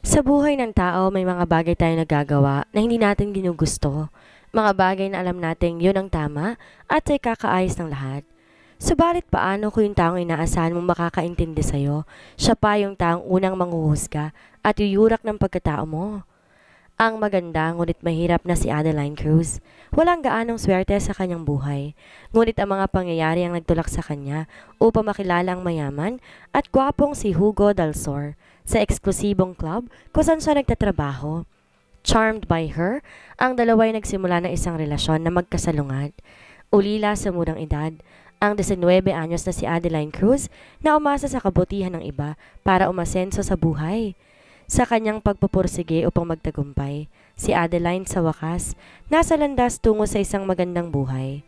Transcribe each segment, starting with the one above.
Sa buhay ng tao, may mga bagay tayong nagagawa na hindi natin ginugusto. Mga bagay na alam nating yun ang tama at ay kakaayos ng lahat. Subalit paano kung yung taong inaasahan mong makakaintindi sa'yo, siya pa yung taong unang manghuhusga at yuyurak ng pagkatao mo? Ang maganda ngunit mahirap na si Adeline Cruz. Walang gaanong swerte sa kanyang buhay. Ngunit ang mga pangyayari ang nagtulak sa kanya upang makilala ang mayaman at gwapong si Hugo Dalsor sa eksklusibong club kung saan siya nagtatrabaho. Charmed by her, ang dalawa ay nagsimula ng isang relasyon na magkasalungat. Ulila sa murang edad, ang 19 anyos na si Adeline Cruz na umasa sa kabutihan ng iba para umasenso sa buhay. Sa kanyang pagpupursige upang magtagumpay, si Adeline sa wakas nasa landas tungo sa isang magandang buhay.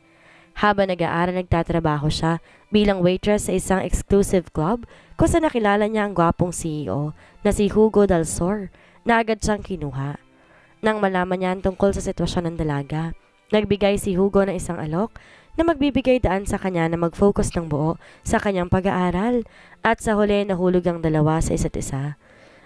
Habang nag-aaral nagtatrabaho siya bilang waitress sa isang exclusive club kung saan nakilala niya ang gwapong CEO na si Hugo Dalsor na agad siyang kinuha. Nang malaman niya ang tungkol sa sitwasyon ng dalaga, nagbigay si Hugo ng isang alok na magbibigay daan sa kanya na mag-focus ng buo sa kanyang pag-aaral at sa huli nahulog ang dalawa sa isa't isa.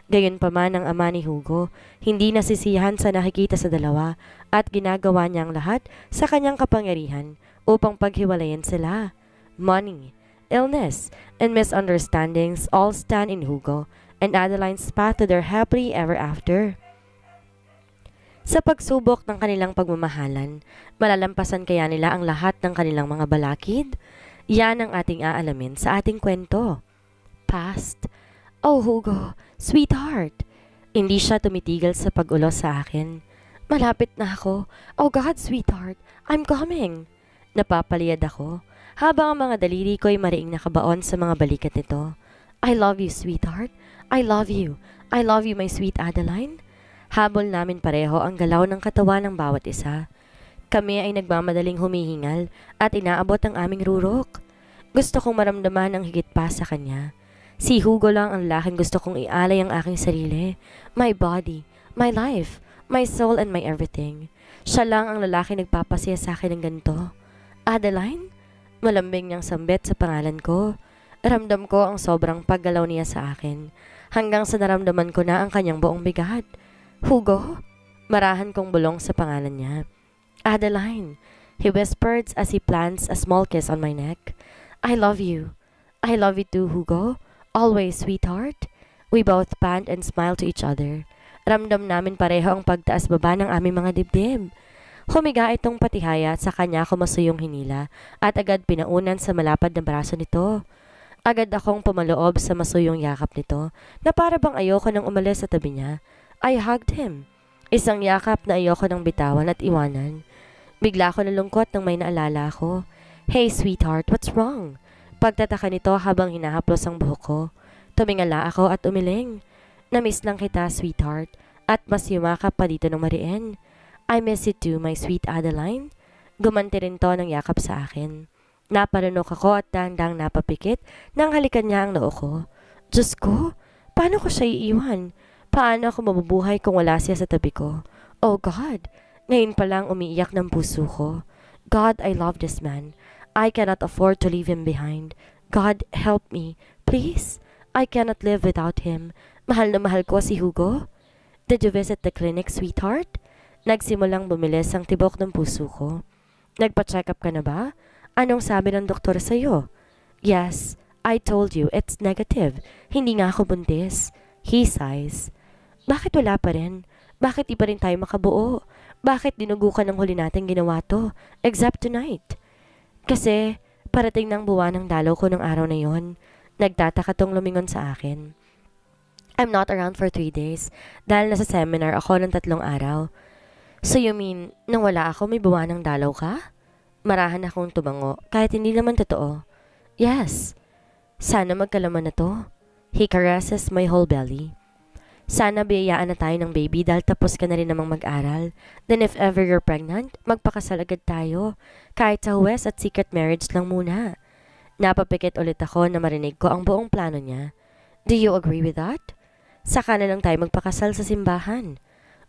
Gayunpaman ang ama ni Hugo, hindi nasisiyahan sa nakikita sa dalawa at ginagawa niya ang lahat sa kanyang kapangyarihan upang paghiwalayan sila. Money, illness, and misunderstandings all stand in Hugo and Adeline's path to their happily ever after. Sa pagsubok ng kanilang pagmamahalan, malalampasan kaya nila ang lahat ng kanilang mga balakid? Yan ang ating aalamin sa ating kwento. Past. Oh Hugo, sweetheart. Hindi siya tumitigil sa pag-ulos sa akin. Malapit na ako. Oh God, sweetheart, I'm coming. Napapaliyad ako, habang ang mga daliri ko ay mariing nakabaon sa mga balikat nito. I love you, sweetheart. I love you. I love you, my sweet Adeline. Habol namin pareho ang galaw ng katawan ng bawat isa. Kami ay nagmamadaling humihingal at inaabot ang aming rurok. Gusto kong maramdaman ang higit pa sa kanya. Si Hugo lang ang laking gusto kong ialay ang aking sarili. My body, my life, my soul and my everything. Siya lang ang lalaki nagpapasaya sa akin ng ganito. Adeline? Malambing niyang sambit sa pangalan ko. Ramdam ko ang sobrang paggalaw niya sa akin. Hanggang sa naramdaman ko na ang kanyang buong bigat. Hugo? Marahan kong bulong sa pangalan niya. Adeline, he whispered as he plants a small kiss on my neck. I love you. I love you too, Hugo. Always, sweetheart. We both pant and smile to each other. Ramdam namin pareho ang pagtaas-baba ng aming mga dibdib. Humiga itong patihaya at sa kanya ako masuyong hinila at agad pinaunan sa malapad na braso nito. Agad akong pumaloob sa masuyong yakap nito na para bang ayoko nang umalis sa tabi niya. I hugged him. Isang yakap na ayoko nang bitawan at iwanan. Bigla ako nalungkot nang may naalala ako. Hey sweetheart, what's wrong? Pagtataka nito habang hinahaplos ang buhok ko. Tumingala ako at umiling. Namiss lang kita, sweetheart, at mas yumakap pa dito ng mariin. I miss you too, my sweet Adeline. Gumanti rin to ng yakap sa akin. Naparunok ako at dang napapikit nang halikan niya ang noo ko. Diyos ko, paano ko siya iiwan? Paano ako mabubuhay kung wala siya sa tabi ko? Oh God, ngayon pa lang umiiyak ng puso ko. God, I love this man. I cannot afford to leave him behind. God, help me. Please. I cannot live without him. Mahal na mahal ko si Hugo. Did you visit the clinic, sweetheart? Nagsimulang bumilis ang tibok ng puso ko. Nagpa-check up ka na ba? Anong sabi ng doktor sa'yo? Yes, I told you, it's negative. Hindi nga ako buntis. He sighs. Bakit wala pa rin? Bakit di pa rin tayo makabuo? Bakit dinugo ka ng huli natin ginawa to? Except tonight. Kasi parating ng buwan ng dalaw ko ng araw na yon. Nagtataka tong lumingon sa akin. I'm not around for 3 days dahil nasa seminar ako ng 3 araw. So you mean, nang wala ako may buwan ng dalaw ka? Marahan akong tumango kahit hindi naman totoo. Yes. Sana magkalaman na to. He caresses my whole belly. Sana biyayaan na tayo ng baby dahil tapos ka na rin namang mag-aral. Then if ever you're pregnant, magpakasal agad tayo. Kahit sa huwes at secret marriage lang muna. Napapikit ulit ako na marinig ko ang buong plano niya. Do you agree with that? Saka na lang tayo magpakasal sa simbahan.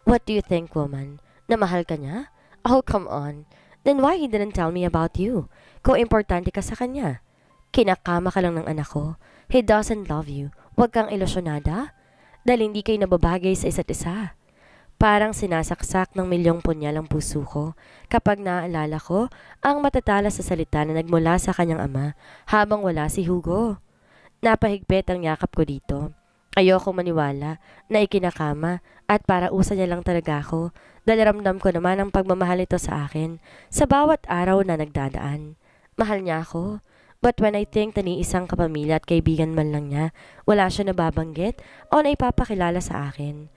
What do you think, woman? Na mahal ka niya? Oh, come on. Then why he didn't tell me about you? Kung importante ka sa kanya. Kinakama ka lang ng anak ko. He doesn't love you. Huwag kang ilusyonada. dahil hindi kayo nababagay sa isa't isa. Parang sinasaksak ng milyong punyal ang puso ko kapag naaalala ko ang matatalas sa salita na nagmula sa kanyang ama habang wala si Hugo. Napahigpit ang yakap ko dito. Ayoko maniwala na ikinakama at para usa niya lang talaga ako dahil ramdam ko naman ang pagmamahal ito sa akin sa bawat araw na nagdadaan. Mahal niya ako. But when I think na ni isang kapamilya at kaibigan man lang niya, wala siya nababanggit o naipapakilala sa akin.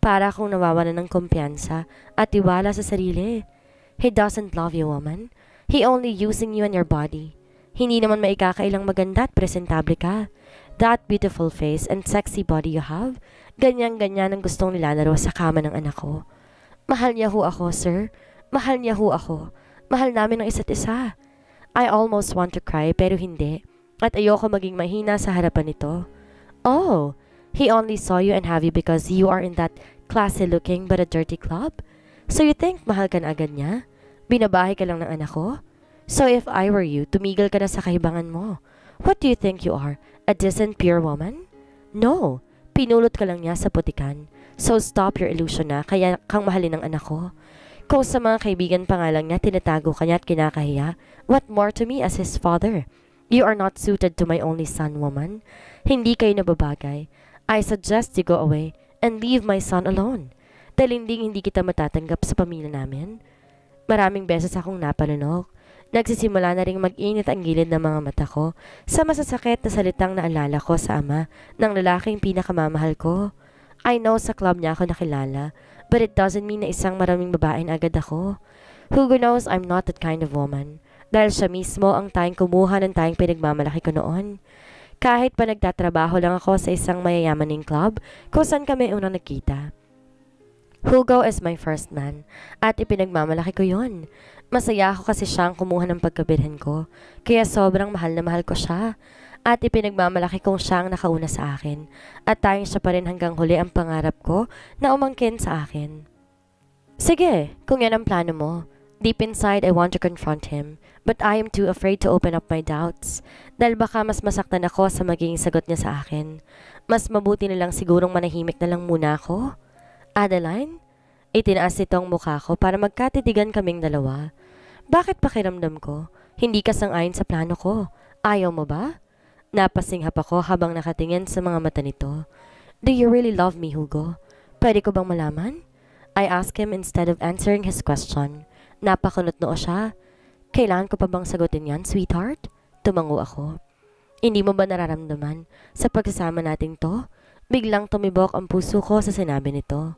Para akong nawawalan ng kumpiyansa at tiwala sa sarili. He doesn't love you, woman. He only using you and your body. Hindi naman maikakailang maganda at presentable ka. That beautiful face and sexy body you have, ganyan-ganyan ang gustong nilalaro sa kama ng anak ko. Mahal niya ho ako, sir. Mahal niya ho ako. Mahal namin ang isa't isa. I almost want to cry pero hindi. At ayoko maging mahina sa harapan nito. Oh, he only saw you and have you because you are in that classy looking but a dirty club? So you think mahal ka na agad niya? Binabahay ka lang ng anak ko? So if I were you, tumigil ka na sa kahibangan mo. What do you think you are? A decent pure woman? No, pinulot ka lang niya sa putikan. So stop your illusion na kaya kang mahalin ng anak ko. Kung sa mga kaibigan pa nga lang niya, tinatago ka niya at kinakahiya, what more to me as his father? You are not suited to my only son, woman. Hindi kayo nababagay. I suggest you go away and leave my son alone. Dahil hindi kita matatanggap sa pamilya namin. Maraming beses akong napalunok. Nagsisimula na ring mag-init ang gilid ng mga mata ko sa masasakit na salitang naalala ko sa ama ng lalaking pinakamamahal ko. I know sa club niya ako nakilala, but it doesn't mean na isang maraming babaeng agad ako. Hugo knows I'm not that kind of woman. Dahil siya mismo ang tayong kumuha ng tayong pinagmamalaki ko noon. Kahit pa nagtatrabaho lang ako sa isang mayayamaning club kung saan kami unang nagkita. Hugo is my first man at ipinagmamalaki ko yun. Masaya ako kasi siya ang kumuha ng pagkabilhan ko, kaya sobrang mahal na mahal ko siya. At ipinagmamalaki kong siya ang nakauna sa akin at tayong siya pa rin hanggang huli ang pangarap ko na umangkin sa akin. Sige, kung yan ang plano mo. Deep inside, I want to confront him, but I am too afraid to open up my doubts dahil baka mas masaktan ako sa magiging sagot niya sa akin. Mas mabuti na lang sigurong manahimik na lang muna ako. Adeline? Itinaas itong mukha ko para magkatitigan kaming dalawa. Bakit pakiramdam ko? Hindi ka sang-ayon sa plano ko. Ayaw mo ba? Napasinghap ako habang nakatingin sa mga mata nito. Do you really love me, Hugo? Pwede ko bang malaman? I asked him instead of answering his question. Napakunot noo siya. Kailangan ko pa bang sagutin yan, sweetheart? Tumango ako. Hindi mo ba nararamdaman sa pagsasama nating to? Biglang tumibok ang puso ko sa sinabi nito.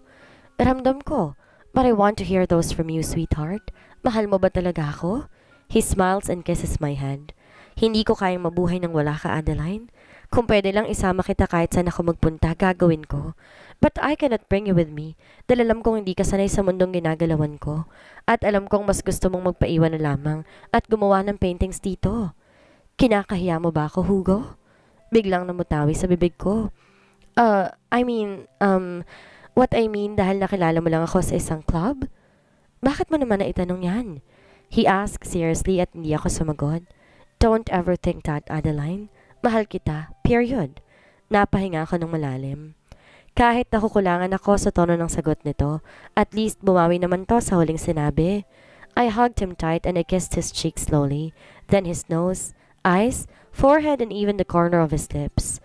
Ramdam ko, but I want to hear those from you, sweetheart. Mahal mo ba talaga ako? He smiles and kisses my head. Hindi ko kayang mabuhay nang wala ka, Adeline. Kung pwede lang isama kita kahit saan ako magpunta, gagawin ko. But I cannot bring you with me dahil alam kong hindi ka sanay sa mundong ginagalawan ko. At alam kong mas gusto mong magpaiwan na lamang at gumawa ng paintings dito. Kinakahiya mo ba ako, Hugo? Biglang namutawi sa bibig ko. What I mean dahil nakilala mo lang ako sa isang club? Bakit mo naman naitanong yan? He asked seriously at hindi ako sumagot. Don't ever think that, Adeline. Mahal kita, period. Napahinga ako ng malalim. Kahit nakukulangan ako sa tono ng sagot nito, at least bumawi naman to sa huling sinabi. I hugged him tight and I kissed his cheek slowly, then his nose, eyes, forehead and even the corner of his lips.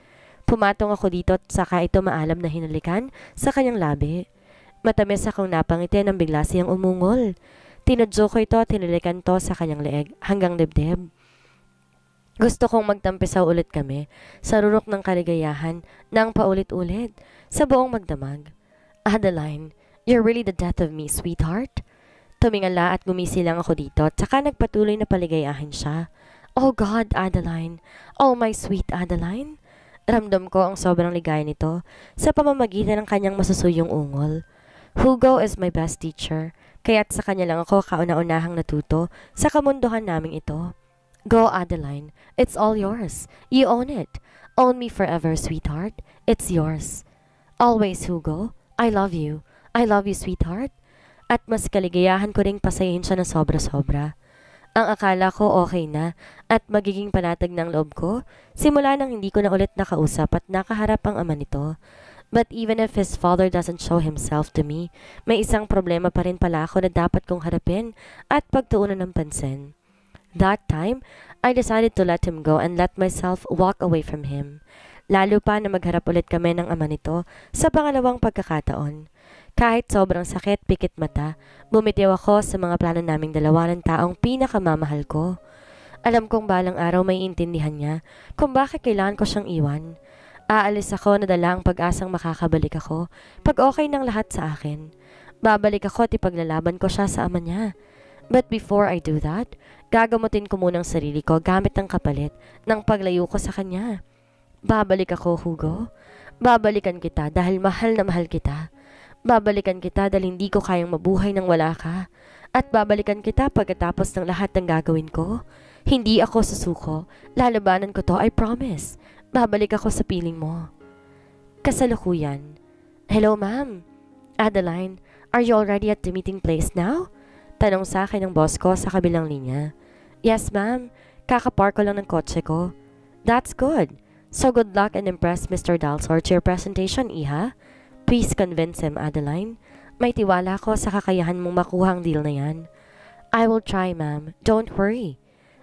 Pumatong ako dito at saka ito maalam na hinalikan sa kanyang labi. Matamis akong napangiti nang bigla siyang umungol. Tinudyo ko ito at hinalikan to sa kanyang leeg hanggang dibdib. Gusto kong magtampisaw ulit kami sa rurok ng kaligayahan nang paulit-ulit sa buong magdamag. Adeline, you're really the death of me, sweetheart. Tumingala at gumisi lang ako dito at saka nagpatuloy na paligayahin siya. Oh God, Adeline. Oh my sweet Adeline. Ramdam ko ang sobrang ligaya nito sa pamamagitan ng kanyang masusuyong ungol. Hugo is my best teacher, kaya't sa kanya lang ako kauna-unahang natuto sa kamunduhan naming ito. Go, Adeline. It's all yours. You own it. Own me forever, sweetheart. It's yours. Always, Hugo. I love you. I love you, sweetheart. At mas kaligayahan ko ring pasayin siya ng sobra-sobra. Ang akala ko okay na at magiging panatag ng loob ko simula nang hindi ko na ulit nakausap at nakaharap ang ama nito. But even if his father doesn't show himself to me, may isang problema pa rin pala ako na dapat kong harapin at pagtuunan ng pansin. That time, I decided to let him go and let myself walk away from him. Lalo pa na magharap ulit kami ng ama nito sa pangalawang pagkakataon. Kahit sobrang sakit, pikit mata, bumitiw ako sa mga plano naming dalawa ng taong pinakamamahal ko. Alam kong balang araw may intindihan niya kung bakit kailangan ko siyang iwan. Aalis ako na dala ang pag-asang makakabalik ako pag okay ng lahat sa akin. Babalik ako at ipaglalaban ko siya sa ama niya. But before I do that, gagamutin ko munang sarili ko gamit ang kapalit ng paglayo ko sa kanya. Babalik ako, Hugo. Babalikan kita dahil mahal na mahal kita. Babalikan kita dahil hindi ko kayang mabuhay nang wala ka. At babalikan kita pagkatapos ng lahat ng gagawin ko. Hindi ako susuko. Lalabanan ko to, I promise. Babalik ako sa piling mo. Kasalukuyan. Hello, ma'am. Adeline, are you already at the meeting place now? Tanong sa akin ng boss ko sa kabilang linya. Yes, ma'am. Kakapark ko lang ng kotse ko. That's good. So good luck and impress Mr. Dalsor to your presentation, Iha. Please convince him, Adeline. May tiwala ko sa kakayahan mong makuha ang deal na yan. I will try, ma'am. Don't worry.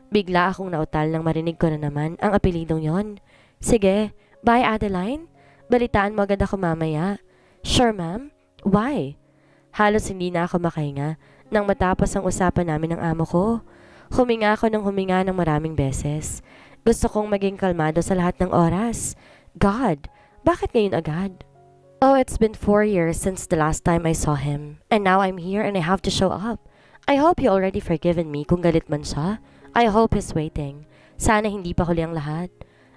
Bigla akong nautal nang marinig ko na naman ang apelidong yon. Sige, bye, Adeline. Balitaan mo agad ako mamaya. Sure, ma'am. Why? Halos hindi na ako makahinga nang matapos ang usapan namin ng amo ko. Huminga ako ng huminga ng maraming beses. Gusto kong maging kalmado sa lahat ng oras. God, bakit ngayon agad? Oh, it's been 4 years since the last time I saw him. And now I'm here and I have to show up. I hope he already forgiven me kung galit man siya. I hope he's waiting. Sana hindi pa huli ang lahat.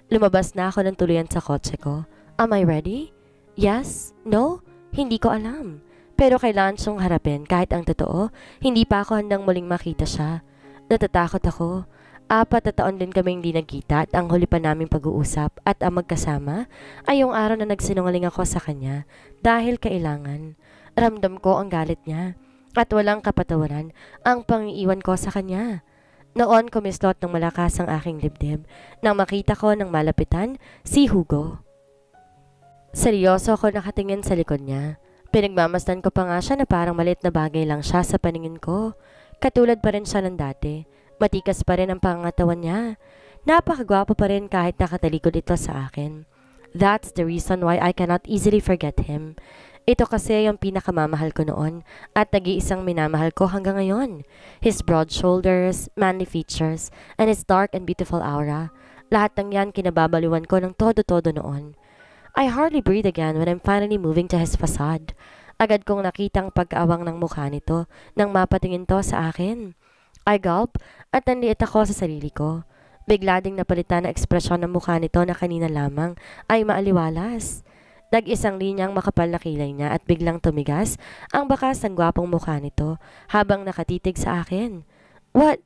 Lumabas na ako ng tuluyan sa kotse ko. Am I ready? Yes? No? Hindi ko alam. Pero kailangan siyang harapin kahit ang totoo, hindi pa ako handang muling makita siya. Natatakot ako. 4 na taon din kami hindi nagkita at ang huli pa naming pag-uusap at ang magkasama ay yung araw na nagsinungaling ako sa kanya dahil kailangan. Ramdam ko ang galit niya at walang kapatawaran ang pangiiwan ko sa kanya. Noon kumislot ng malakas ang aking dibdib nang makita ko ng malapitan si Hugo. Seryoso ako nakatingin sa likod niya. Pinagmamasdan ko pa nga siya na parang maliit na bagay lang siya sa paningin ko. Katulad pa rin siya ng dati. Matikas pa rin ang pangangatawan niya. Napakagwapo pa rin kahit nakatalikod ito sa akin. That's the reason why I cannot easily forget him. Ito kasi yung pinakamamahal ko noon at nag-iisang minamahal ko hanggang ngayon. His broad shoulders, manly features, and his dark and beautiful aura. Lahat ng yan kinababaliwan ko ng todo-todo noon. I hardly breathe again when I'm finally moving to his facade. Agad kong nakitang pagkaawang ng mukha nito nang mapatingin to sa akin. I gulp at nanliit ako sa sarili ko. Bigla ding napalitan na ekspresyon ng mukha nito na kanina lamang ay maaliwalas. Nag-isang linyang makapal na kilay niya at biglang tumigas ang bakas ng gwapong mukha nito habang nakatitig sa akin. What?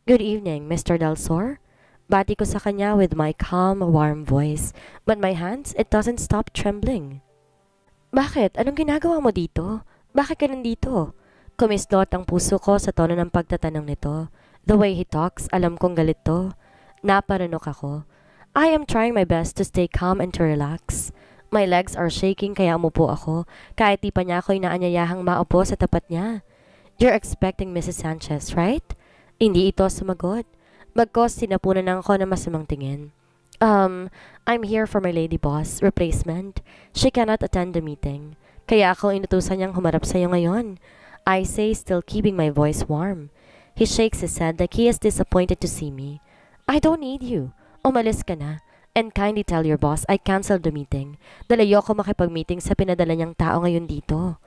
Good evening, Mr. Dalsor. Bati ko sa kanya with my calm, warm voice, but my hands, it doesn't stop trembling. Bakit? Anong ginagawa mo dito? Bakit ka nandito? Kumislot ang puso ko sa tono ng pagtatanong nito. The way he talks, alam kong galit to. Naparanok ako. I am trying my best to stay calm and to relax. My legs are shaking kaya umupo ako kahit di pa niya ako inaanyayahang maupo sa tapat niya. You're expecting Mrs. Sanchez, right? Hindi ito sumagot. Bagkos sinapunan ako ng masamang tingin. I'm here for my lady boss, replacement. She cannot attend the meeting. Kaya ako inutusan niyang humarap sa'yo ngayon. I say, still keeping my voice warm. He shakes his head like he is disappointed to see me. I don't need you. Umalis ka na. And kindly tell your boss I canceled the meeting. Dahil ayoko makipag-meeting sa pinadala niyang tao ngayon dito.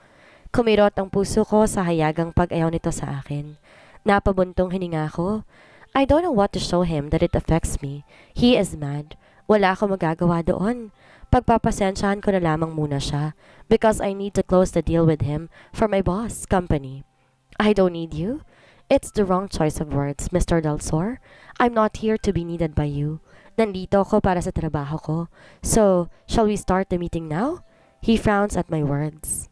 Kumirot ang puso ko sa hayagang pag-ayaw nito sa akin. Napabuntong hininga ko. I don't know what to show him that it affects me. He is mad. Wala akong magagawa doon. Pagpapasensyahan ko na lamang muna siya because I need to close the deal with him for my boss company. I don't need you? It's the wrong choice of words, Mr. Dalsor. I'm not here to be needed by you. Nandito ako para sa trabaho ko. So, shall we start the meeting now? He frowns at my words.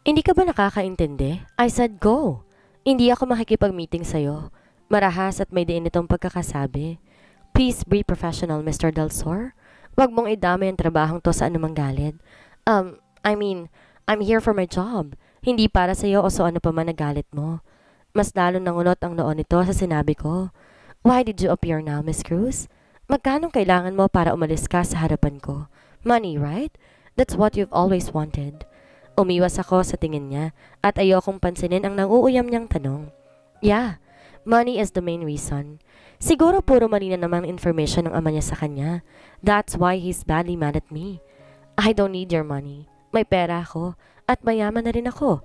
Hindi ka ba nakakaintindi? I said go. Hindi ako makikipag-meeting sa'yo. Marahas at may diin itong pagkakasabi. Please be professional, Mr. Dalsor. Huwag mong idamay ang trabahong to sa anumang galit. I mean, I'm here for my job. Hindi para sa'yo o sa ano pa man na galit mo. Mas lalo nangunot ang noon nito sa sinabi ko. Why did you appear now, Miss Cruz? Magkano kailangan mo para umalis ka sa harapan ko? Money, right? That's what you've always wanted. Umiwas ako sa tingin niya at ayokong pansinin ang nauuyam niyang tanong. Yeah, money is the main reason. Siguro puro mali na namang information ng ama niya sa kanya. That's why he's badly mad at me. I don't need your money. May pera ako at mayaman na rin ako.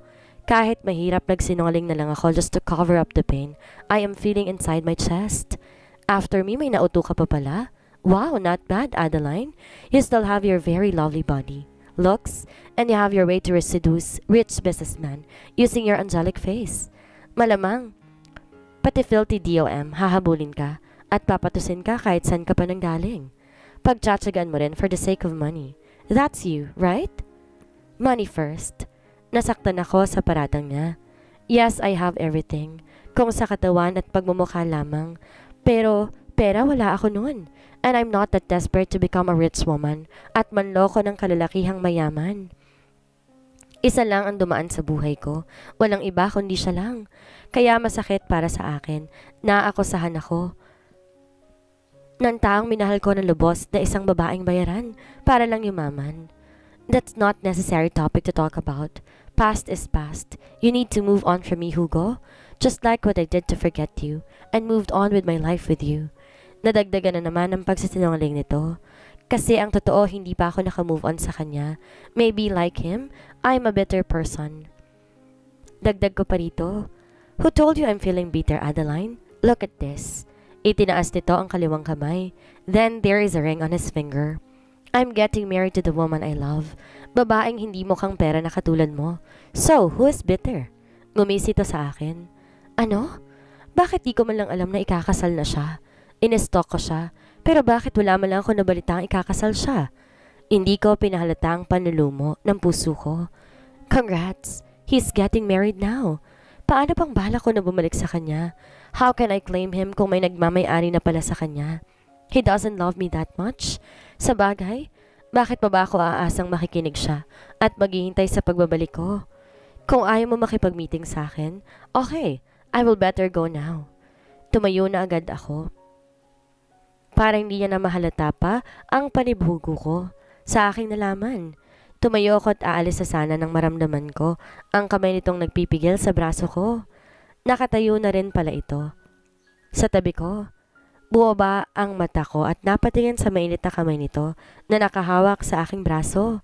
Kahit mahirap nagsinungaling na lang ako just to cover up the pain I am feeling inside my chest. After me, may nauto ka pa pala? Wow, not bad, Adeline. You still have your very lovely body, looks, and you have your way to seduce rich businessman using your angelic face. Malamang, pati filthy DOM, hahabulin ka at papatusin ka kahit saan ka pa nang galing. Pagtsatsagan mo rin for the sake of money. That's you, right? Money first. Nasaktan ako sa paratang niya. Yes, I have everything. Kung sa katawan at pagmumukha lamang. Pero, pera wala ako noon. And I'm not that desperate to become a rich woman at manloko ng kalalakihang mayaman. Isa lang ang dumaan sa buhay ko. Walang iba kundi siya lang. Kaya masakit para sa akin na akusahan ako ng taong minahal ko ng lubos na isang babaeng bayaran para lang yumaman. That's not necessary topic to talk about. Past is past. You need to move on from me, Hugo. Just like what I did to forget you and moved on with my life with you. Nadagdagan na naman ang pagsisinungaling nito. Kasi ang totoo, hindi pa ako nakamove on sa kanya. Maybe like him, I'm a better person. Dagdag ko pa rito. Who told you I'm feeling bitter, Adeline? Look at this. Itinaas nito ang kaliwang kamay. Then there is a ring on his finger. I'm getting married to the woman I love. Babaeng hindi mukhang pera na katulad mo. So, who is bitter? Ngumisi ito sa akin. Ano? Bakit di ko man lang alam na ikakasal na siya? In-stalk ko siya. Pero bakit wala man lang ako nabalitang ikakasal siya? Hindi ko pinahalata ang panlulumo ng puso ko. Congrats! He's getting married now. Paano pang bala ko na bumalik sa kanya? How can I claim him kung may nagmamay-ari na pala sa kanya? He doesn't love me that much. Sa bagay, bakit pa ba ako aasang makikinig siya at maghihintay sa pagbabalik ko? Kung ayaw mo makipag-meeting sa akin, okay, I will better go now. Tumayo na agad ako. Para hindi niya na mahalata pa ang panibhugo ko. Sa aking nalaman. Tumayo ako at aalis sa sana nang maramdaman ko ang kamay nitong nagpipigil sa braso ko. Nakatayo na rin pala ito. Sa tabi ko, buwaba ang mata ko at napatingin sa mainit na kamay nito na nakahawak sa aking braso.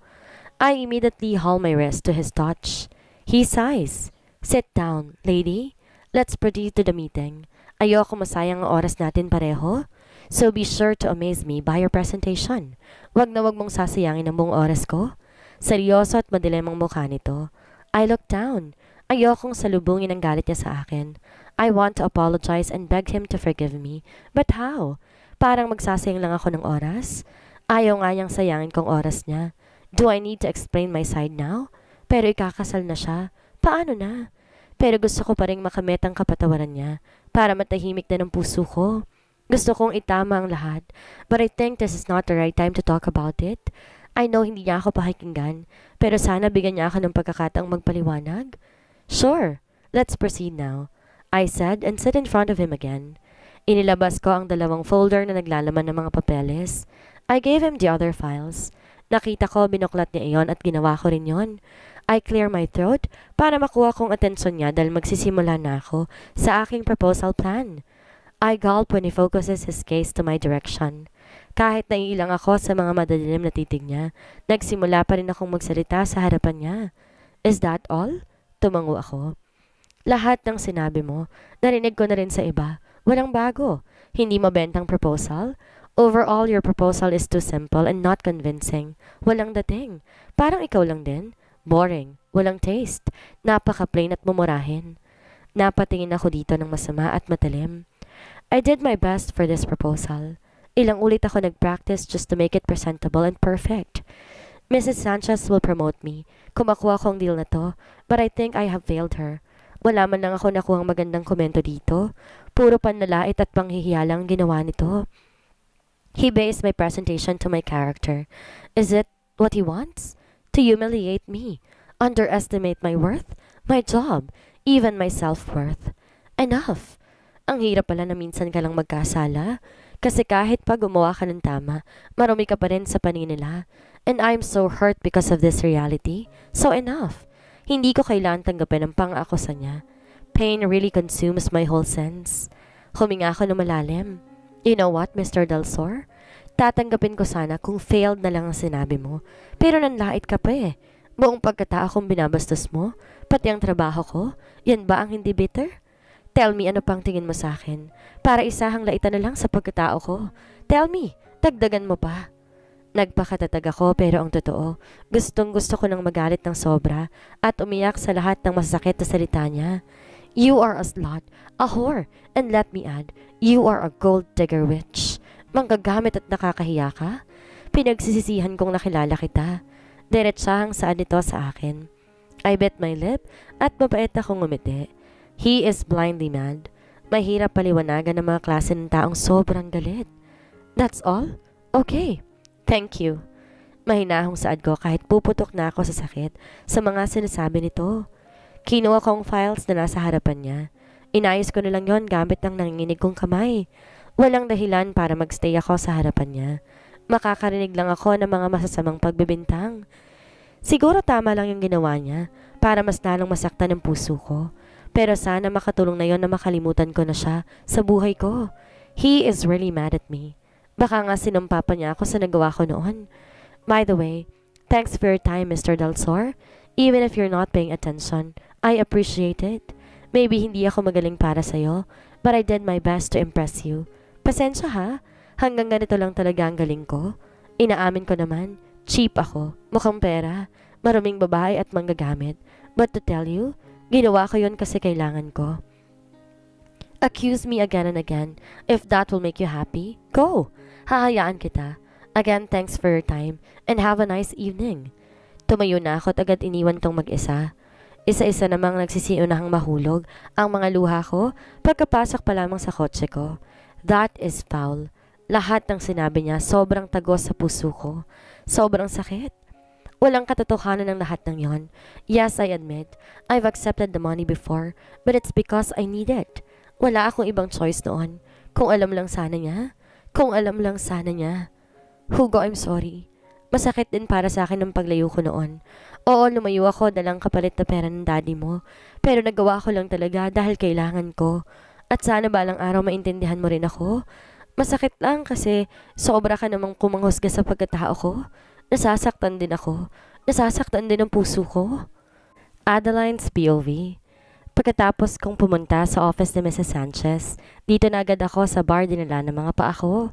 I immediately haul my wrist to his touch. He sighs. Sit down, lady. Let's proceed to the meeting. Ayoko masayang ang oras natin pareho. So be sure to amaze me by your presentation. Wag na wag mong sasayangin ang buong oras ko. Seryoso at madilim ang mukha nito. I look down. Ayokong salubungin ang galit niya sa akin. I want to apologize and beg him to forgive me. But how? Parang magsasayang lang ako ng oras? Ayaw nga niyang sayangin kong oras niya. Do I need to explain my side now? Pero ikakasal na siya. Paano na? Pero gusto ko pa rin makamit ang kapatawaran niya para matahimik na ng puso ko. Gusto kong itama ang lahat. But I think this is not the right time to talk about it. I know hindi niya ako pakikinggan, pero sana bigyan niya ako ng pagkakataong magpaliwanag. Sure, let's proceed now, I said and sit in front of him again. Inilabas ko ang dalawang folder na naglalaman ng mga papeles. I gave him the other files. Nakita ko binuklat niya iyon at ginawa ko rin yon. I clear my throat para makuha kong atensyon niya dahil magsisimula na ako sa aking proposal plan. I gulp when he focuses his gaze to my direction. Kahit naiilang ako sa mga madadilim na titig niya, nagsimula pa rin akong magsalita sa harapan niya. Is that all? Tumango ako. Lahat ng sinabi mo, narinig ko na rin sa iba. Walang bago. Hindi mabentang proposal. Overall, your proposal is too simple and not convincing. Walang dating. Parang ikaw lang din. Boring. Walang taste. Napaka-plain at mumurahin. Napatingin ako dito ng masama at matalim. I did my best for this proposal. Ilang ulit ako nag-practice just to make it presentable and perfect. Mrs. Sanchez will promote me kung makuha ko ang deal na to, but I think I have failed her. Wala man lang ako nakuhang magandang komento dito. Puro panlalait at panghihiyalang ginawa nito. He based my presentation to my character. Is it what he wants? To humiliate me, underestimate my worth, my job, even my self-worth. Enough! Ang hirap pala na minsan ka lang magkasala. Kasi kahit pa gumawa ka ng tama, marumi ka pa rin sa paningin nila. And I'm so hurt because of this reality. So enough! Hindi ko kailangan tanggapin ang pang-ako sa niya. Pain really consumes my whole sense. Huminga ako ng malalim. You know what, Mr. Delsor? Tatanggapin ko sana kung failed na lang ang sinabi mo. Pero nanlait ka pa eh. Buong pagkatao kong binabastos mo, pati ang trabaho ko, yan ba ang hindi bitter? Tell me ano pang tingin mo sa akin. Para isahang laitan na lang sa pagkatao ko. Tell me, dagdagan mo pa. Nagpakatatag ako pero ang totoo, gustong gusto ko nang magalit ng sobra at umiyak sa lahat ng masasakit na salita niya. You are a slut, a whore, and let me add, you are a gold digger witch. Manggagamit at nakakahiya ka? Pinagsisisihan kong nakilala kita. Diretsahang saan ito sa akin. I bit my lip at mabait akong ngumiti. He is blindly mad. Mahirap paliwanagan ng mga klase ng taong sobrang galit. That's all? Okay. Thank you. Mahinahong saad ko kahit puputok na ako sa sakit sa mga sinasabi nito. Kinuha kong files na nasa harapan niya. Inayos ko na lang yon gamit ng nanginginig kong kamay. Walang dahilan para magstay ako sa harapan niya. Makakarinig lang ako ng mga masasamang pagbibintang. Siguro tama lang yung ginawa niya para mas lalong masaktan ang puso ko. Pero sana makatulong na yon na makalimutan ko na siya sa buhay ko. He is really mad at me. Baka nga sinumpa pa niya ako sa nagawa ko noon. By the way, thanks for your time, Mr. Delsor. Even if you're not paying attention, I appreciate it. Maybe hindi ako magaling para sa'yo, but I did my best to impress you. Pasensya ha, hanggang ganito lang talaga ang galing ko. Inaamin ko naman, cheap ako, mukhang pera, maruming babae at manggagamit. But to tell you, ginawa ko yun kasi kailangan ko. Accuse me again and again. If that will make you happy, go. Hahayaan kita. Again, thanks for your time and have a nice evening. Tumayo na ako at agad iniwan tong mag-isa. Isa-isa namang nagsisiunahang mahulog ang mga luha ko pagkapasok pa lamang sa kotse ko. That is foul. Lahat ng sinabi niya sobrang tagos sa puso ko. Sobrang sakit. Walang katotohanan ng lahat ng yon. Yes, I admit, I've accepted the money before, but it's because I need it. Wala akong ibang choice noon. Kung alam lang sana niya. Kung alam lang sana niya. Hugo, I'm sorry. Masakit din para sa akin ang paglayo ko noon. Oo, lumayo ako dalang kapalit na pera ng daddy mo. Pero nagawa ko lang talaga dahil kailangan ko. At sana balang araw maintindihan mo rin ako. Masakit lang kasi sobra ka namang kumanghusga sa pagkatao ko. Nasasaktan din ako. Nasasaktan din ang puso ko. Adeline's POV. Pagkatapos kong pumunta sa office ni Mrs. Sanchez, dito na agad ako sa bar dinala ng mga paa ko.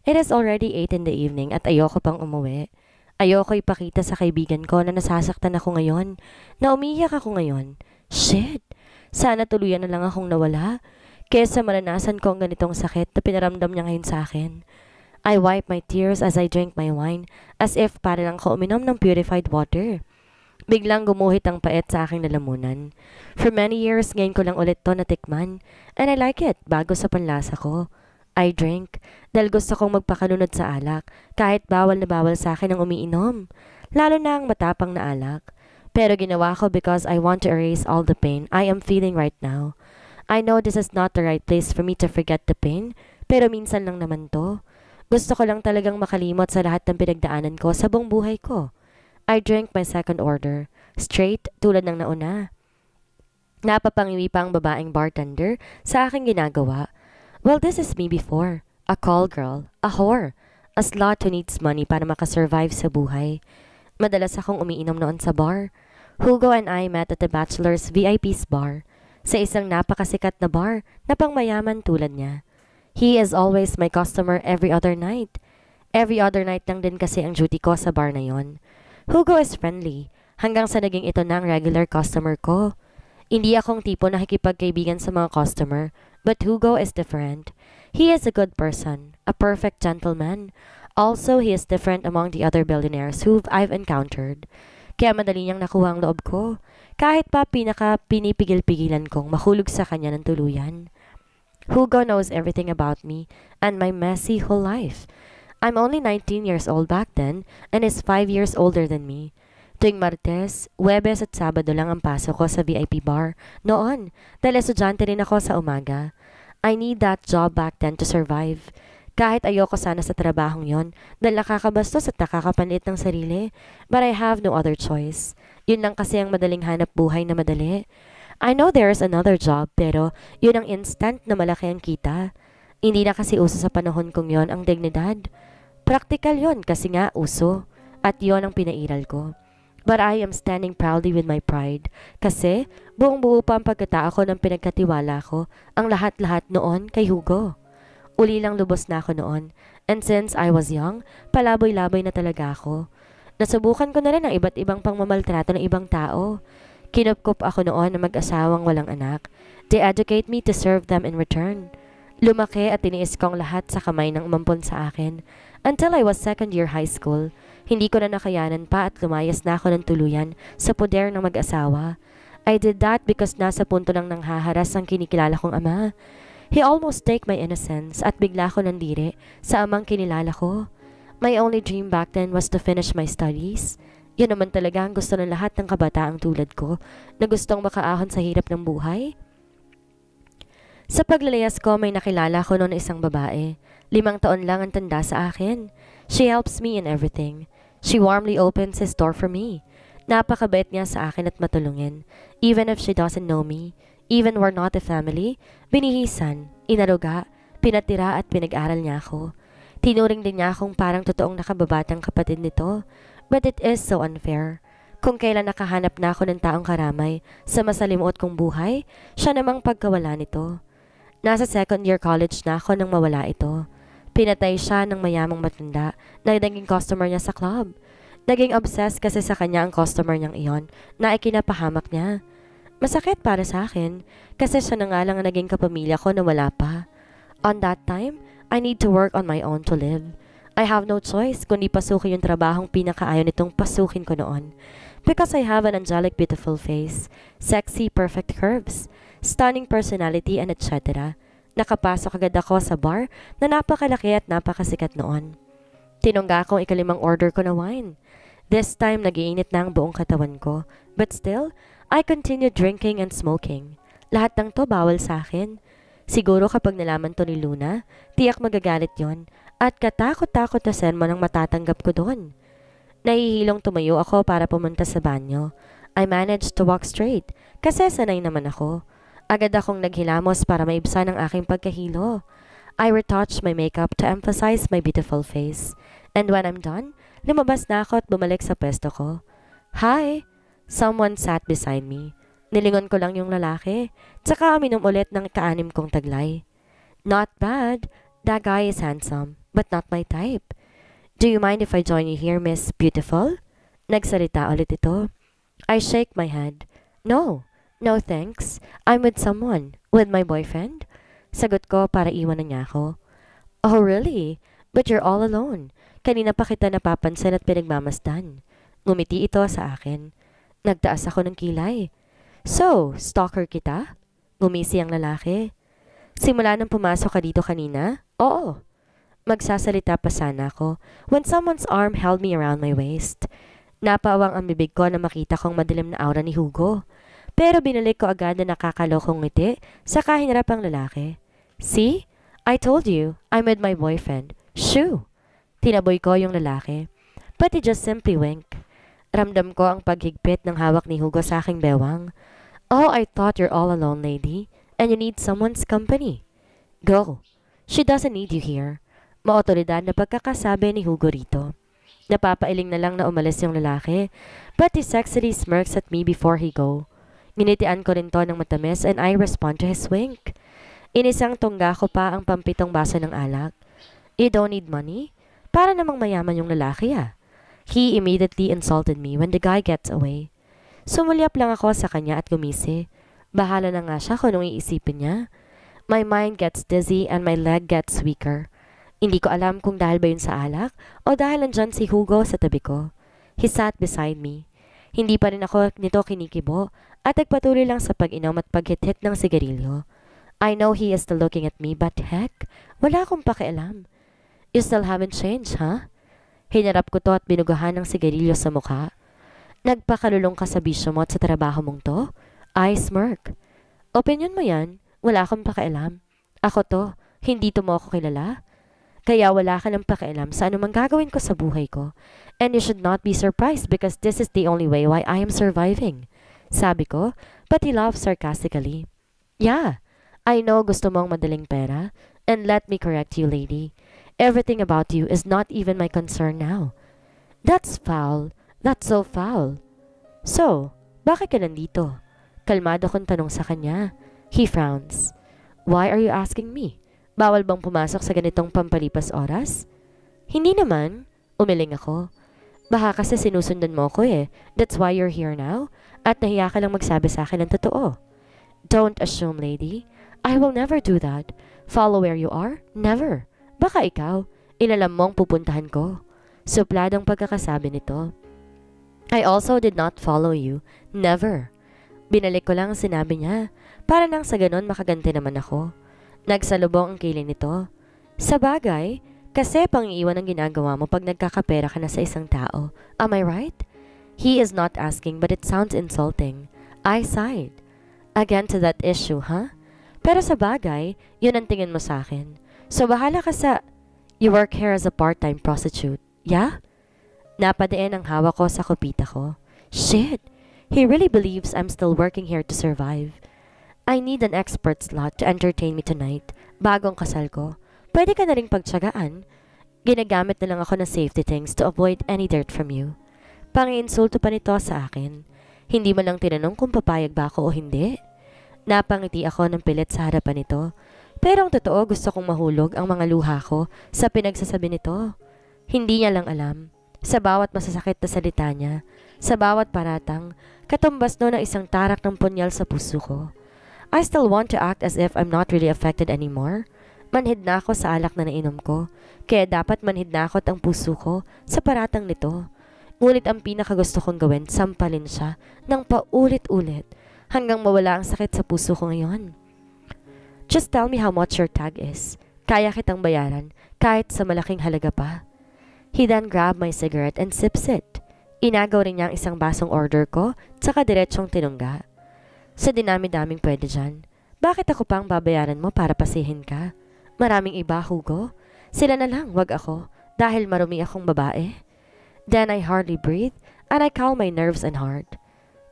It is already 8 in the evening at ayoko pang umuwi. Ayoko ipakita sa kaibigan ko na nasasaktan ako ngayon, na umiiyak ako ngayon. Shit! Sana tuluyan na lang akong nawala, kesa maranasan ko ang ganitong sakit na pinaramdam niya ngayon sa akin. I wipe my tears as I drink my wine, as if para lang ko uminom ng purified water. Biglang gumuhit ang pait sa aking lalamunan. For many years, ngayon ko lang ulit to natikman, and I like it bago sa panlasa ko. I drink dahil gusto kong magpakalunod sa alak kahit bawal na bawal sa akin ang umiinom, lalo na ang matapang na alak. Pero ginawa ko because I want to erase all the pain I am feeling right now. I know this is not the right place for me to forget the pain, pero minsan lang naman to. Gusto ko lang talagang makalimot sa lahat ng pinagdaanan ko sa buong buhay ko. I drank my second order, straight tulad ng nauna. Napapangiwi pa ang babaeng bartender sa aking ginagawa. Well, this is me before. A call girl, a whore, a slut who needs money para makasurvive sa buhay. Madalas akong umiinom noon sa bar. Hugo and I met at the Bachelor's VIP's bar, sa isang napakasikat na bar na pangmayaman tulad niya. He is always my customer every other night. Every other night lang din kasi ang duty ko sa bar na yon. Hugo is friendly, hanggang sa naging ito na ang regular customer ko. Hindi akong tipo na nakikipagkaibigan sa mga customer, but Hugo is different. He is a good person, a perfect gentleman. Also, he is different among the other billionaires who I've encountered. Kaya madali niyang nakuha ang loob ko, kahit pa pinipigil-pigilan kong mahulog sa kanya ng tuluyan. Hugo knows everything about me and my messy whole life. I'm only 19 years old back then and is 5 years older than me. Tuwing Martes, Huwebes at Sabado lang ang pasok ko sa VIP bar. Noon, dahil estudyante rin ako sa umaga. I need that job back then to survive. Kahit ayoko sana sa trabahong yon dahil nakakabastos at nakakapanlit ng sarili, but I have no other choice. Yun lang kasi ang madaling hanap buhay na madali. I know there's another job pero yun ang instant na malaki ang kita. Hindi na kasi uso sa panahon kong yon ang dignidad. Praktikal yon kasi nga uso at yon ang pinairal ko. But I am standing proudly with my pride kasi buong buo pa ang pagkatao ko ng pinagkatiwala ko ang lahat-lahat noon kay Hugo. Uli lang lubos na ako noon and since I was young, palaboy-laboy na talaga ako. Nasubukan ko na rin ang iba't ibang pangmamaltrato ng ibang tao. Kinupkup ako noon na mag-asawang walang anak. They educate me to serve them in return. Lumaki at tiniis ko ang lahat sa kamay ng umampon sa akin. Until I was second year high school, hindi ko na nakayanan pa at lumayas na ako ng tuluyan sa poder ng mag-asawa. I did that because nasa punto lang nang haharas ang kinikilala kong ama. He almost take my innocence at bigla ko nandiri sa amang kinilala ko. My only dream back then was to finish my studies. Yun naman talaga ang gusto ng lahat ng kabataang tulad ko na gustong makaahon sa hirap ng buhay. Sa paglalayas ko may nakilala ko noon na isang babae. 5 taon lang ang tanda sa akin. She helps me in everything. She warmly opens his door for me. Napakabait niya sa akin at matulungin. Even if she doesn't know me, even we're not a family, binihisan, inaruga, pinatira at pinag-aral niya ako. Tinuring din niya akong parang totoong nakababatang kapatid nito. But it is so unfair. Kung kailan nakahanap na ako ng taong karamay sa masalimuot kong buhay, siya namang pagkawala nito. Nasa second year college na ako nang mawala ito. Pinatay siya ng mayamang matanda na naging customer niya sa club. Naging obsessed kasi sa kanya ang customer niyang iyon na ikinapahamak niya. Masakit para sa akin kasi siya na nga lang ang naging kapamilya ko na wala pa. On that time, I need to work on my own to live. I have no choice kundi pasukin yung trabahong pinakaayaw nitong pasukin ko noon. Because I have an angelic beautiful face, sexy perfect curves, stunning personality and etc. Nakapasok agad ako sa bar na napakalaki at napakasikat noon. Tinungga akong 5th order ko na wine. This time nagiinit na ang buong katawan ko. But still, I continued drinking and smoking. Lahat ng to bawal sa akin. Siguro kapag nalaman to ni Luna, tiyak magagalit yon at katakot-takot na sermon ang matatanggap ko doon. Nahihilong tumayo ako para pumunta sa banyo. I managed to walk straight kasi sanay naman ako. Agad akong naghilamos para maibsan ang aking pagkahilo. I retouched my makeup to emphasize my beautiful face. And when I'm done, lumabas na ako at bumalik sa pwesto ko. Hi! Someone sat beside me. Nilingon ko lang yung lalaki. Tsaka aminom ulit ng ka-6 kong taglay. Not bad. That guy is handsome, but not my type. Do you mind if I join you here, Miss Beautiful? Nagsalita ulit ito. I shake my head. No. No thanks. I'm with someone. With my boyfriend? Sagot ko para iwanan niya ako. Oh really? But you're all alone. Kanina pa kita napapansin at pinagmamasdan. Ngumiti ito sa akin. Nagtaas ako ng kilay. So, stalker kita? Ngumisi ang lalaki. Simula nang pumasok ka dito kanina? Oo. Magsasalita pa sana ako when someone's arm held me around my waist. Napawang ang bibig ko na makita kong madilim na aura ni Hugo. Pero binalik ko agad na nakakalokong ngiti sa kahinarap ang lalaki. See? I told you, I'm with my boyfriend. Shoo! Tinaboy ko yung lalaki. But he just simply winked. Ramdam ko ang paghigpit ng hawak ni Hugo sa aking bewang. Oh, I thought you're all alone, lady. And you need someone's company. Go. She doesn't need you here. Maotoridad na pagkakasabi ni Hugo rito. Napapailing na lang na umalis yung lalaki. But he sexily smirks at me before he go. Nginitian ko rin to ng matamis and I respond to his wink. Inisang tungga ko pa ang 7 baso ng alak. You don't need money? Para namang mayaman yung lalaki ah. He immediately insulted me when the guy gets away. Sumulyap lang ako sa kanya at gumisi. Bahala na nga siya kung anong iisipin niya. My mind gets dizzy and my leg gets weaker. Hindi ko alam kung dahil ba yun sa alak o dahil nandyan si Hugo sa tabi ko. He sat beside me. Hindi pa rin ako nito kinikibo at nagpatuloy lang sa pag-inom at paghit-hit ng sigarilyo. I know he is still looking at me but heck, wala akong pakialam. You still haven't changed, huh? Hinarap ko to at binugahan ng sigarilyo sa mukha. Nagpakalulong ka sa bisyo mo at sa trabaho mong to? I smirk. Opinion mo yan? Wala akong pakialam. Ako to, hindi to mo ako kilala. Kaya wala ka ng pakialam sa anumang gagawin ko sa buhay ko. And you should not be surprised because this is the only way why I am surviving. Sabi ko, but he laughed sarcastically. Yeah, I know gusto mong madaling pera. And let me correct you, lady. Everything about you is not even my concern now. That's foul. That's so foul. So, bakit ka nandito? Kalmado kong tanong sa kanya. He frowns. Why are you asking me? Bawal bang pumasok sa ganitong pampalipas oras? Hindi naman. Umiling ako. Baka kasi sinusundan mo ko eh. That's why you're here now. At nahiya ka lang magsabi sa akin ng totoo. Don't assume, lady. I will never do that. Follow where you are? Never. Baka ikaw. Inalam mong pupuntahan ko. Supladong pagkakasabi nito. I also did not follow you. Never. Binalik ko lang ang sinabi niya. Para nang sa ganon makaganti naman ako. Nagsalubong ang kilay nito. Sa bagay, kasi pang-iwan ang ginagawa mo pag nagkakapera ka na sa isang tao. Am I right? He is not asking but it sounds insulting. I sighed. Again to that issue, huh? Pero sa bagay, yun ang tingin mo sa akin. So bahala ka sa... You work here as a part-time prostitute. Yeah? Napadiin ang hawak ko sa kupita ko. Shit! He really believes I'm still working here to survive. I need an expert slot to entertain me tonight. Bagong kasal ko. Pwede ka na ring pagtsagaan. Ginagamit na lang ako ng safety things to avoid any dirt from you. Pangiinsulto pa nito sa akin. Hindi mo lang tinanong kung papayag ba ako o hindi. Napangiti ako ng pilit sa harapan nito. Pero ang totoo gusto kong mahulog ang mga luha ko sa pinagsasabi nito. Hindi niya lang alam. Sa bawat masasakit na salita niya, sa bawat paratang, katumbas no ng isang tarak ng punyal sa puso ko. I still want to act as if I'm not really affected anymore. Manhid na ako sa alak na nainom ko, kaya dapat manhid na ako at ang puso ko sa paratang nito. Ngunit ang pinakagusto kong gawin, sampalin siya ng paulit-ulit hanggang mawala ang sakit sa puso ko ngayon. Just tell me how much your tag is. Kaya kitang bayaran kahit sa malaking halaga pa. He then grabbed my cigarette and sips it. Inagaw rin niya ang isang basong order ko, tsaka diretsong tinungga. Sa dinami-daming pwede dyan, bakit ako pang babayaran mo para pasihin ka? Maraming iba, Hugo. Sila na lang, wag ako, dahil marumi akong babae. Then I hardly breathe, and I calm my nerves and heart.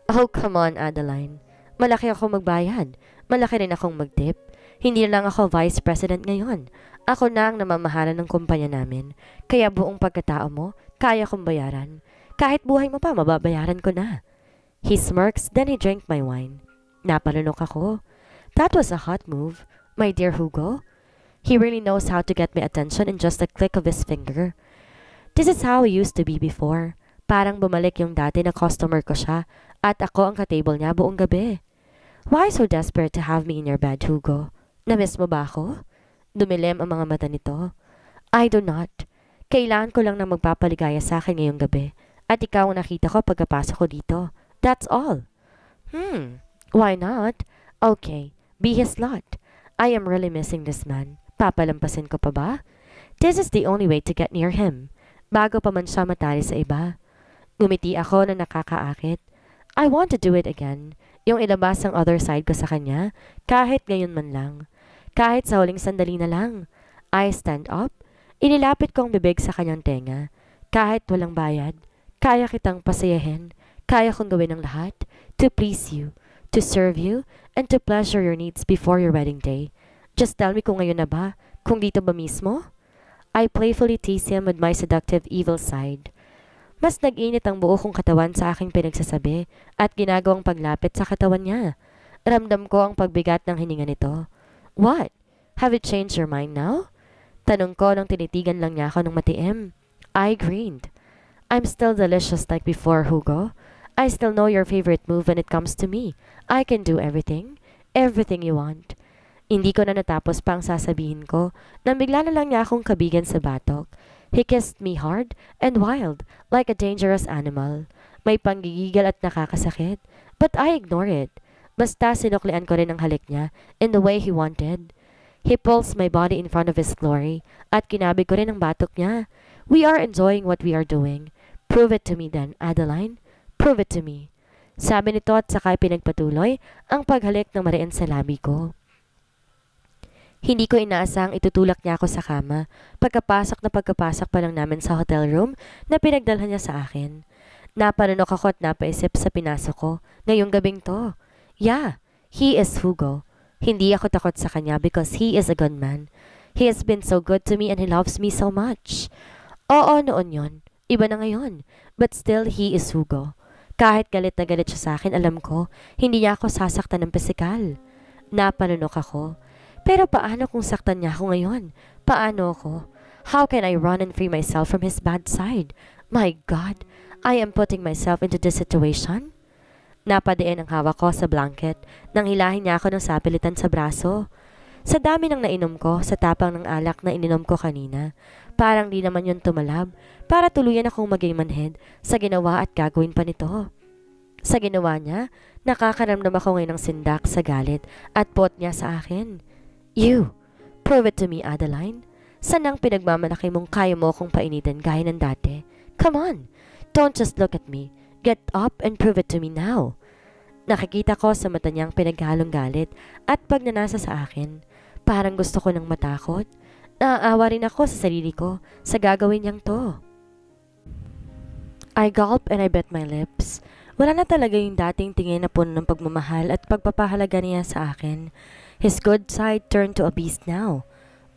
Oh, come on, Adeline. Malaki ako magbayad. Malaki rin akong magtip. Hindi lang ako vice president ngayon. Ako na ang namamahala ng kumpanya namin. Kaya buong pagkatao mo, kaya kong bayaran. Kahit buhay mo pa, mababayaran ko na. He smirks, then he drank my wine. Napalunok ako. That was a hot move, my dear Hugo. He really knows how to get my attention in just a click of his finger. This is how he used to be before. Parang bumalik yung dati na customer ko siya at ako ang katable niya buong gabi. Why so desperate to have me in your bed, Hugo? Namiss mo ba ako? Dumilim ang mga mata nito. I do not. Kailangan ko lang na magpapaligaya sa akin ngayong gabi at ikaw ang nakita ko pagkapasok ko dito. That's all. Why not? Okay, be his lot. I am really missing this man. Papalampasin ko pa ba? This is the only way to get near him. Bago pa man siya matali sa iba. Ngumiti ako na nakakaakit. I want to do it again. Yung ilabas ang other side ko sa kanya, kahit ngayon man lang. Kahit sa huling sandali na lang. I stand up. Inilapit ko ang bibig sa kanyang tenga. Kahit walang bayad, kaya kitang pasayahin. Kaya kong gawin ang lahat to please you, to serve you, and to pleasure your needs before your wedding day. Just tell me kung ngayon na ba, kung dito ba mismo? I playfully tease him with my seductive evil side. Mas nag-init ang buo kong katawan sa aking pinagsasabi at ginagawang paglapit sa katawan niya. Ramdam ko ang pagbigat ng hininga nito. What? Have you changed your mind now? Tanong ko nang tinitigan lang niya ako ng matiim. I grinned. I'm still delicious like before, Hugo. I still know your favorite move when it comes to me. I can do everything. Everything you want. Hindi ko na natapos pa ang sasabihin ko nang bigla na lang niya akong kabigan sa batok. He kissed me hard and wild, like a dangerous animal. May panggigigil at nakakasakit. But I ignore it. Basta sinuklian ko rin ang halik niya in the way he wanted. He pulls my body in front of his glory at kinabi ko rin ang batok niya. We are enjoying what we are doing. Prove it to me then, Adeline. Prove it to me. Sabi nito at sakay pinagpatuloy ang paghalik ng mariin sa labi ko. Hindi ko inaasang itutulak niya ako sa kama pagkapasok pa lang namin sa hotel room na pinagdalhan niya sa akin. Napanunok ako at napaisip sa pinasok ko ngayong gabing to. Yeah, he is Hugo. Hindi ako takot sa kanya because he is a good man. He has been so good to me and he loves me so much. Oo, noon yon. Iba na ngayon. But still, he is Hugo. Kahit galit na galit siya sa akin, alam ko, hindi niya ako sasaktan ng pisikal. Napanunok ako. Pero paano kung saktan niya ako ngayon? Paano ako? How can I run and free myself from his bad side? My God, I am putting myself into this situation? Napadiin ang hawak ko sa blanket nang hilahin niya ako ng sapilitan sa braso. Sa dami ng nainom ko, sa tapang ng alak na ininom ko kanina, parang di naman yun tumalab para tuluyan akong maging manhead sa ginawa at gagawin pa nito. Sa ginawa niya, nakakaramdam ako ngayon ng sindak sa galit at pot niya sa akin. You, prove it to me, Adeline. Saan ang pinagmamalaki mong kaya mo akong painitin gaya ng dati? Come on, don't just look at me. Get up and prove it to me now. Nakikita ko sa mata niyang pinaghalong galit at pagnanasa sa akin. Parang gusto ko nang matakot. Naaawa rin ako sa sarili ko sa gagawin niyang to. I gulp and I bit my lips. Wala na talaga yung dating tingin na puno ng pagmamahal at pagpapahalaga niya sa akin. His good side turned to a beast now.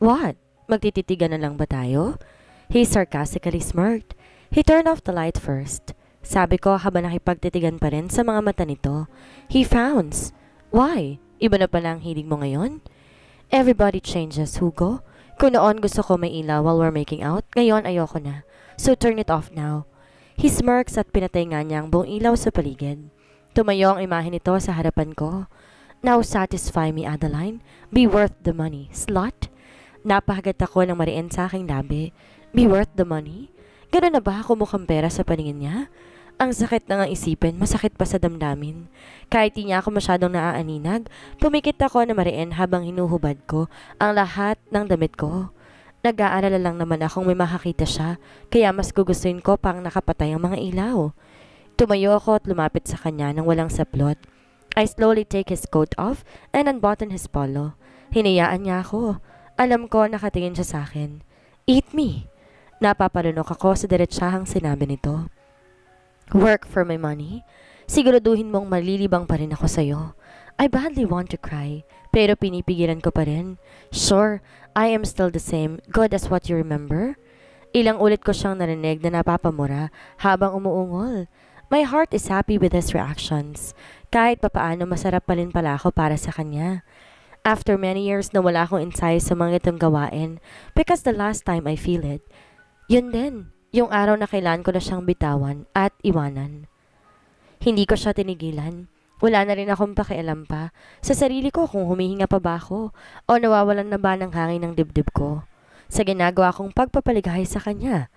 What? Magtititigan na lang ba tayo? He sarcastically smirked. He turned off the light first. Sabi ko habang nakipagtitigan pa rin sa mga mata nito. He frowns. Why? Iba na pala ang hilig mo ngayon? Everybody changes, Hugo. Kung noon gusto ko may ilaw while we're making out, ngayon ayoko na. So turn it off now. He smirks at pinatay nga niya ang buong ilaw sa paligid. Tumayo ang imahe nito sa harapan ko. Now satisfy me, Adeline. Be worth the money, slut. Napahagat ako ng mariin sa aking labi. Be worth the money? Gano'n na ba ako mukhang pera sa paningin niya? Ang sakit na nga isipin, masakit pa sa damdamin. Kahit di niya ako masyadong naaaninag, pumikit ako na mariin habang hinuhubad ko ang lahat ng damit ko. Nag-aalala lang naman akong may makakita siya, kaya mas gugustuhin ko pang nakapatay ang mga ilaw. Tumayo ako at lumapit sa kanya nang walang saplot. I slowly take his coat off and unbutton his polo. Hinayaan niya ako. Alam ko nakatingin siya sa akin. Eat me. Napapanunok ako sa diretsahang sinabi nito. Work for my money? Siguraduhin mong malilibang pa rin ako sa'yo. I badly want to cry, pero pinipigilan ko pa rin. Sure, I am still the same, good as what you remember. Ilang ulit ko siyang narinig na napapamura habang umuungol. My heart is happy with his reactions. Kahit papaano masarap pa rin pala ako para sa kanya. After many years na wala akong ensayo sa mga itong gawain, because the last time I feel it, yun din, yung araw na kailangan ko na siyang bitawan at iwanan. Hindi ko siya tinigilan. Wala na rin akong pakialam pa sa sarili ko kung humihinga pa ba ako o nawawalan na ba ng hangin ng dibdib ko. Sa ginagawa kong pagpapaligay sa kanya.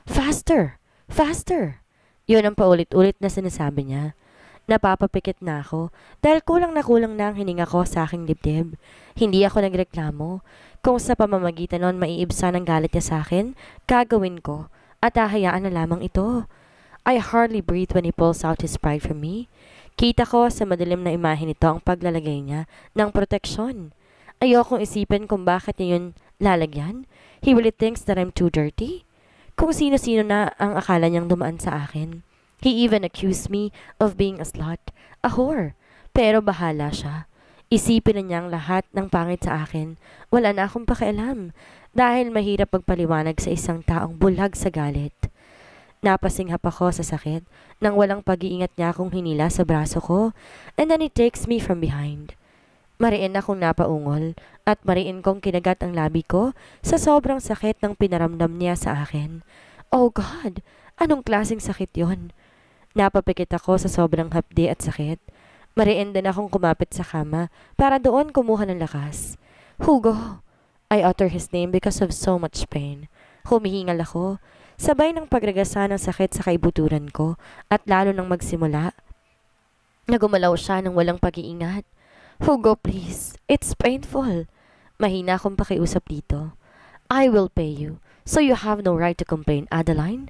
Faster! Faster! Yun ang paulit-ulit na sinasabi niya. Napapapikit na ako dahil kulang na ang hininga ko sa aking dibdib. Hindi ako nagreklamo. Kung sa pamamagitan nun maiibsa ng galit niya sa akin, gagawin ko at hahayaan na lamang ito. I hardly breathe when he pulls out his pride from me. Kita ko sa madilim na imahe nito ang paglalagay niya ng proteksyon. Ayokong isipin kung bakit niya yun lalagyan. He really thinks that I'm too dirty. Kung sino-sino na ang akala niyang dumaan sa akin. He even accused me of being a slut, a whore. Pero bahala siya. Isipin na niyang lahat ng pangit sa akin. Wala na akong pakialam dahil mahirap magpaliwanag sa isang taong bulag sa galit. Napasinghap ako sa sakit nang walang pag-iingat niya akong hinila sa braso ko and then he takes me from behind. Mariin akong napaungol at mariin kong kinagat ang labi ko sa sobrang sakit ng pinaramdam niya sa akin. Oh God! Anong klaseng sakit yon? Napapikit ako sa sobrang hapdi at sakit. Mariin din akong kumapit sa kama para doon kumuha ng lakas. Hugo! I utter his name because of so much pain. Humihingal ako, sabay ng pagragasa ng sakit sa kaibuturan ko at lalo nang magsimula. Nagumalaw siya ng walang pag-iingat. Hugo, please. It's painful. Mahina akong pakiusap dito. I will pay you, so you have no right to complain, Adeline.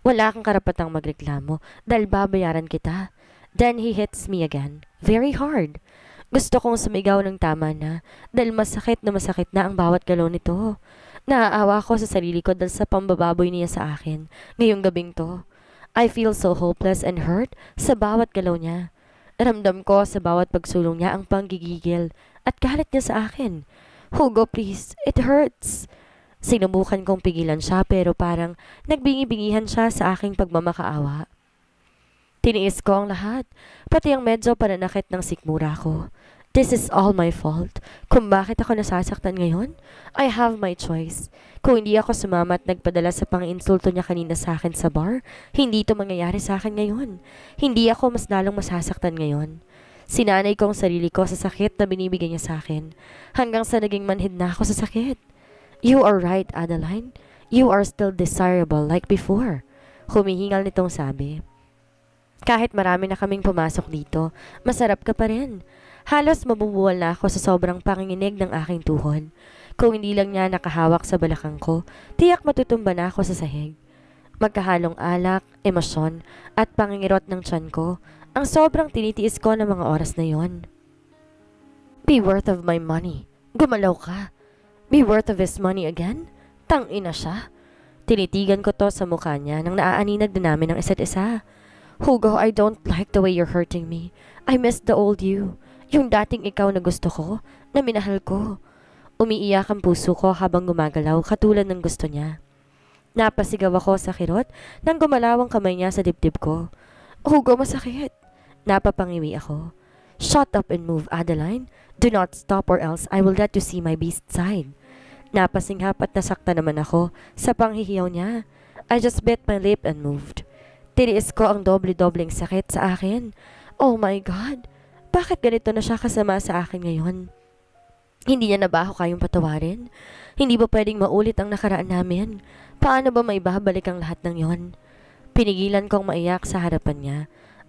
Wala kang karapatang magreklamo dahil babayaran kita. Then he hits me again, very hard. Gusto kong sumigaw ng tama na dahil masakit na ang bawat galaw nito. Naaawa ko sa sarili ko dahil sa pambababoy niya sa akin ngayong gabing to. I feel so hopeless and hurt sa bawat galaw niya. Ramdam ko sa bawat pagsulong niya ang panggigigil at galit niya sa akin. Hugo, please, it hurts. Sinubukan kong pigilan siya pero parang nagbingi-bingihan siya sa aking pagmamakaawa. Tiniis ko ang lahat, pati ang medyo pananakit ng sikmura ko. This is all my fault. Kung bakit ako nasasaktan ngayon, I have my choice. Kung hindi ako sumama at nagpadala sa pang-insulto niya kanina sa akin sa bar, hindi ito mangyayari sa akin ngayon. Hindi ako mas lalong masasaktan ngayon. Sinanay ko ang sarili ko sa sakit na binibigay niya sa akin, hanggang sa naging manhid na ako sa sakit. You are right, Adeline. You are still desirable like before. Humihingal nitong sabi. Kahit marami na kaming pumasok dito, masarap ka pa rin. Halos mabubuwal na ako sa sobrang panginginig ng aking tuhod. Kung hindi lang niya nakahawak sa balakang ko, tiyak matutumba na ako sa sahig. Magkahalong alak, emosyon, at pangingirot ng tiyan ko, ang sobrang tinitiis ko ng mga oras na yon. Be worth of my money. Gumalaw ka. Be worth of his money again? Tangina siya. Tinitigan ko to sa mukha niya nang naaaninag na namin ang isa't isa. Hugo, I don't like the way you're hurting me. I miss the old you. Yung dating ikaw na gusto ko, na minahal ko. Umiiyak ang puso ko habang gumagalaw katulad ng gusto niya. Napasigaw ako sa kirot nang gumalaw ang kamay niya sa dibdib ko. Hugo, masakit. Napapangiwi ako. Shut up and move, Adeline. Do not stop or else I will let you see my beast side. Napasinghap at nasakta naman ako sa panghihiyaw niya. I just bit my lip and moved. Tiniis ko ang doble-dobleng sakit sa akin. Oh my God! Bakit ganito na siya kasama sa akin ngayon? Hindi niya na ba ako kayong patawarin? Hindi ba pwedeng maulit ang nakaraan namin? Paano ba maibabalik ang lahat ng yon? Pinigilan kong maiyak sa harapan niya.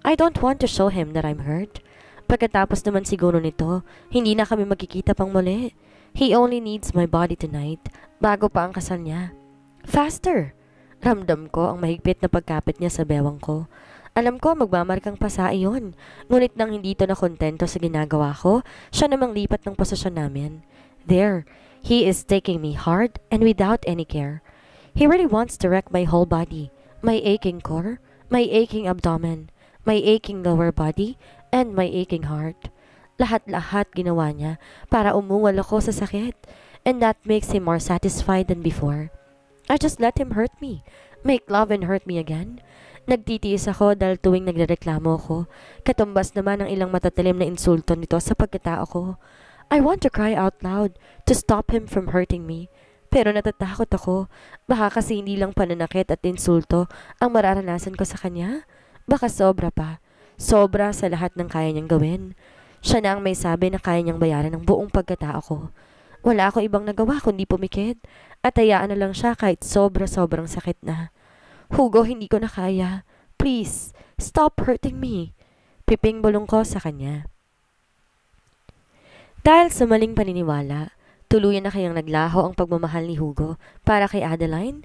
I don't want to show him that I'm hurt. Pagkatapos naman siguro nito, hindi na kami magkikita pang muli. He only needs my body tonight, bago pa ang kasal niya. Faster! Ramdam ko ang mahigpit na pagkapit niya sa bewang ko. Alam ko magmamarkang pasa iyon, ngunit nang hindi ito na kontento sa ginagawa ko, siya namang lipat ng posisyon namin. There, he is taking me hard and without any care. He really wants to wreck my whole body, my aching core, my aching abdomen, my aching lower body, and my aching heart. Lahat-lahat ginawa niya para umungal ako sa sakit, and that makes him more satisfied than before. I just let him hurt me, make love and hurt me again. Nagtitiis ako dahil tuwing nagrereklamo ako, katumbas naman ang ilang matatalim na insulto nito sa pagkatao ko. I want to cry out loud to stop him from hurting me. Pero natatakot ako, baka kasi hindi lang pananakit at insulto ang mararanasan ko sa kanya. Baka sobra pa, sobra sa lahat ng kaya niyang gawin. Siya na ang may sabi na kaya niyang bayaran ng buong pagkatao ko. Wala ako ibang nagawa kundi pumikit at hayaan na lang siya kahit sobra-sobrang sakit na. Hugo, hindi ko na kaya. Please, stop hurting me. Piping bulong ko sa kanya. Dahil sa maling paniniwala, tuluyan na kayang naglaho ang pagmamahal ni Hugo para kay Adeline?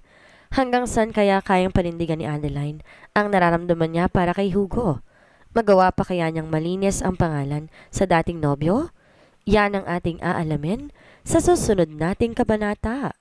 Hanggang saan kaya kayang panindigan ni Adeline ang nararamdaman niya para kay Hugo? Magawa pa kaya niyang malinis ang pangalan sa dating nobyo? Yan ang ating aalamin sa susunod nating kabanata.